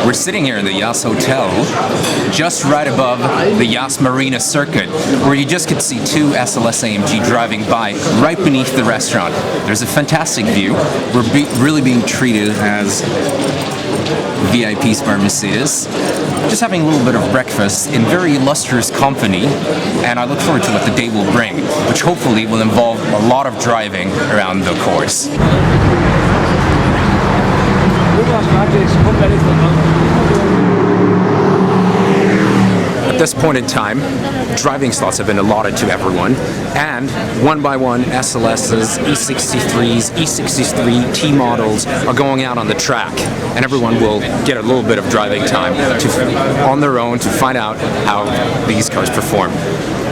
We're sitting here in the Yas Hotel, just right above the Yas Marina Circuit, where you just could see two SLS AMG driving by right beneath the restaurant. There's a fantastic view. We're really being treated as VIPs by Mercedes. Just having a little bit of breakfast in very illustrious company, and I look forward to what the day will bring, which hopefully will involve a lot of driving around the course. At this point in time, driving slots have been allotted to everyone, and one by one SLS's, E63s, E63 T models are going out on the track, and everyone will get a little bit of driving time on their own to find out how these cars perform.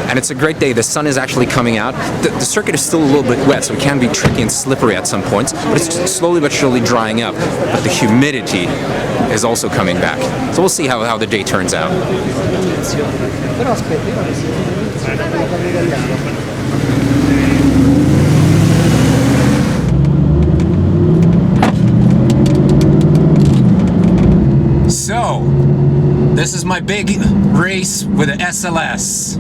And it's a great day. The sun is actually coming out. The circuit is still a little bit wet, so it can be tricky and slippery at some points, but it's slowly but surely drying up. But the humidity is also coming back. So we'll see how the day turns out. So, this is my big race with the SLS.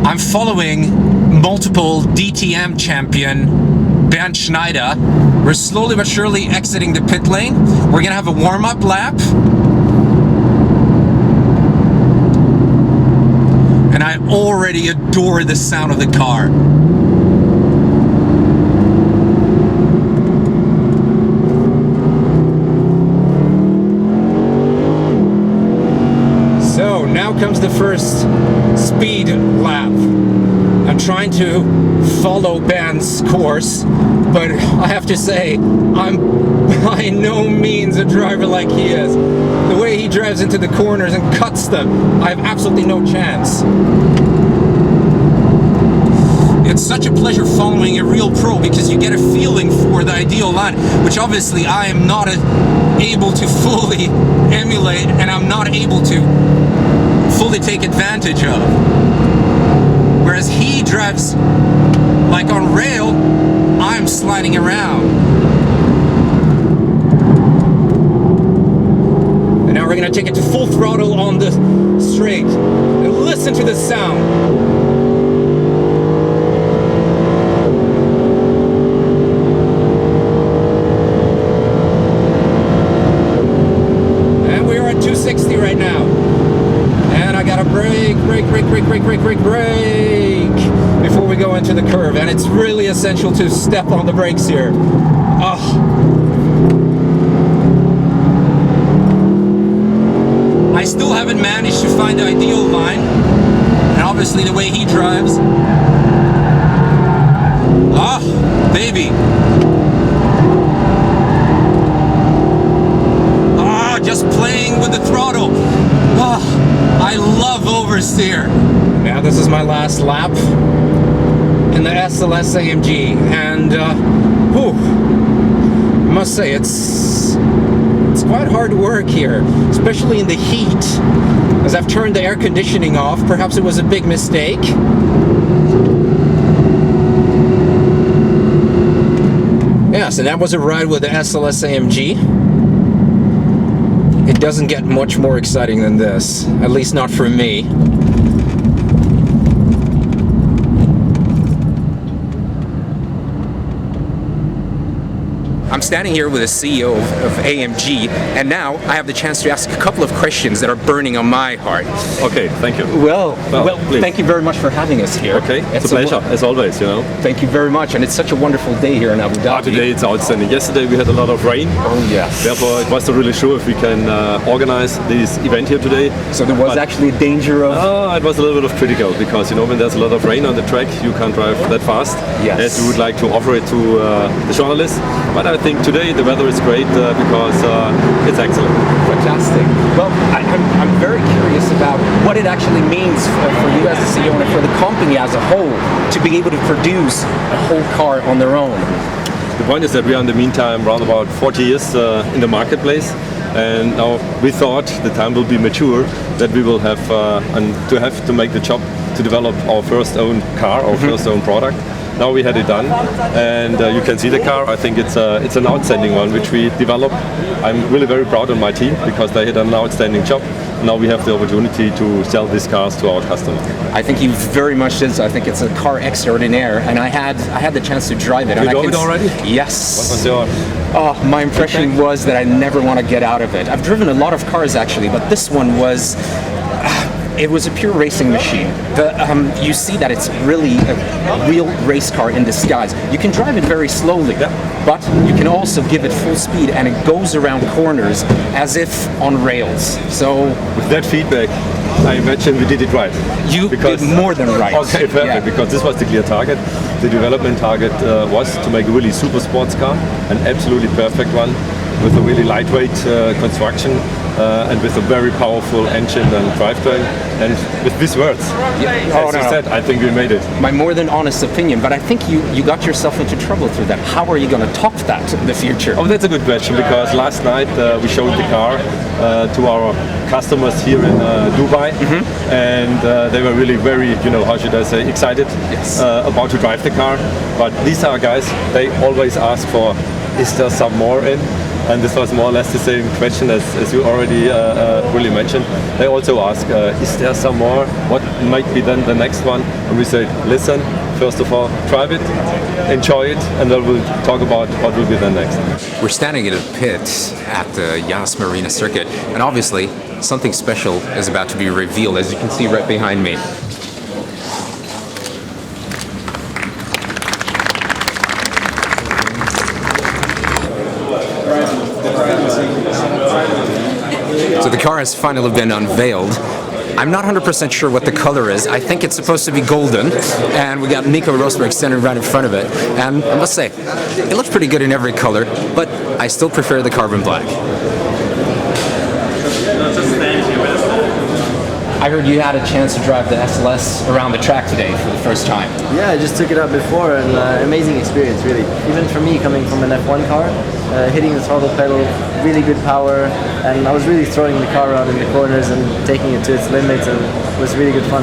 I'm following multiple DTM champion Bernd Schneider. We're slowly but surely exiting the pit lane. We're gonna have a warm-up lap. And I already adore the sound of the car. So now comes the first speed lap. I'm trying to follow Bernd's course, but I have to say, I'm by no means a driver like he is. The way he drives into the corners and cuts them, I have absolutely no chance. It's such a pleasure following a real pro because you get a feeling for the ideal line, which obviously I am not able to fully emulate, and I'm not able to fully take advantage of. Whereas he drives like on rail, I'm sliding around. And now we're gonna take it to full throttle on the straight. And listen to the sound. And we are at 260 right now. And I gotta brake before we go into the curve, and it's really essential to step on the brakes here. I still haven't managed to find the ideal line, and obviously the way he drives. Baby. Just playing with the throttle. I love oversteer. Now this is my last lap in the SLS AMG, and I must say it's quite hard work here, especially in the heat. As I've turned the air conditioning off, perhaps it was a big mistake. Yeah, so that was a ride with the SLS AMG. It doesn't get much more exciting than this, at least not for me. I'm standing here with the CEO of AMG, and now I have the chance to ask a couple of questions that are burning on my heart. Okay, thank you. Well, thank you very much for having us here. Okay, it's a pleasure, as always, you know. Thank you very much, and it's such a wonderful day here in Abu Dhabi. Today it's outstanding. Yesterday we had a lot of rain. Oh yes. Therefore I wasn't really sure if we can organize this event here today. So there was actually a danger of... it was a little bit of critical, because you know, when there's a lot of rain on the track, you can't drive that fast as you would like to offer it to the journalists. But I think today the weather is great because it's excellent. Fantastic. Well, I'm very curious about what it actually means for you as the CEO and for the company as a whole to be able to produce a whole car on their own. The point is that we are in the meantime around about 40 years in the marketplace, and now we thought the time will be mature that we will have to make the job to develop our first own car, our first own product. now we had it done, and you can see the car. I think it's an outstanding one which we developed. I'm really very proud of my team because they did an outstanding job. Now we have the opportunity to sell these cars to our customers. I think you very much did. I think it's a car extraordinaire, and I had the chance to drive it. You drove it already? Yes. What was your? Oh, my impression was that I never want to get out of it. I've driven a lot of cars actually, but this one was. It was a pure racing machine. You see that it's really a real race car in disguise. You can drive it very slowly, but you can also give it full speed, and it goes around corners as if on rails. So with that feedback, I imagine we did it right. You did more than right. Okay, perfect. Because this was the clear target. The development target was to make a really super sports car, an absolutely perfect one, with a really lightweight construction and with a very powerful engine and drivetrain. And with these words, as you said, I think we made it. My more than honest opinion, but I think you got yourself into trouble through that. How are you going to top that in the future? Oh, that's a good question, because last night we showed the car to our customers here in Dubai, and they were really very, how should I say, excited about to drive the car. But these are guys, they always ask for, is there some more in? And this was more or less the same question as you already really mentioned. They also ask, is there some more? What might be then the next one? And we say, listen, first of all, drive it, enjoy it, and then we'll talk about what will be the next. We're standing in a pit at the Yas Marina Circuit, and obviously something special is about to be revealed, as you can see right behind me. So the car has finally been unveiled. I'm not 100% sure what the color is. I think it's supposed to be golden, and we got Nico Rosberg standing right in front of it. And I must say, it looks pretty good in every color, but I still prefer the carbon black. I heard you had a chance to drive the SLS around the track today for the first time. Yeah, I just took it out before, and amazing experience, really. Even for me, coming from an F1 car, hitting the throttle pedal, really good power, and I was really throwing the car around in the corners and taking it to its limits, and it was really good fun.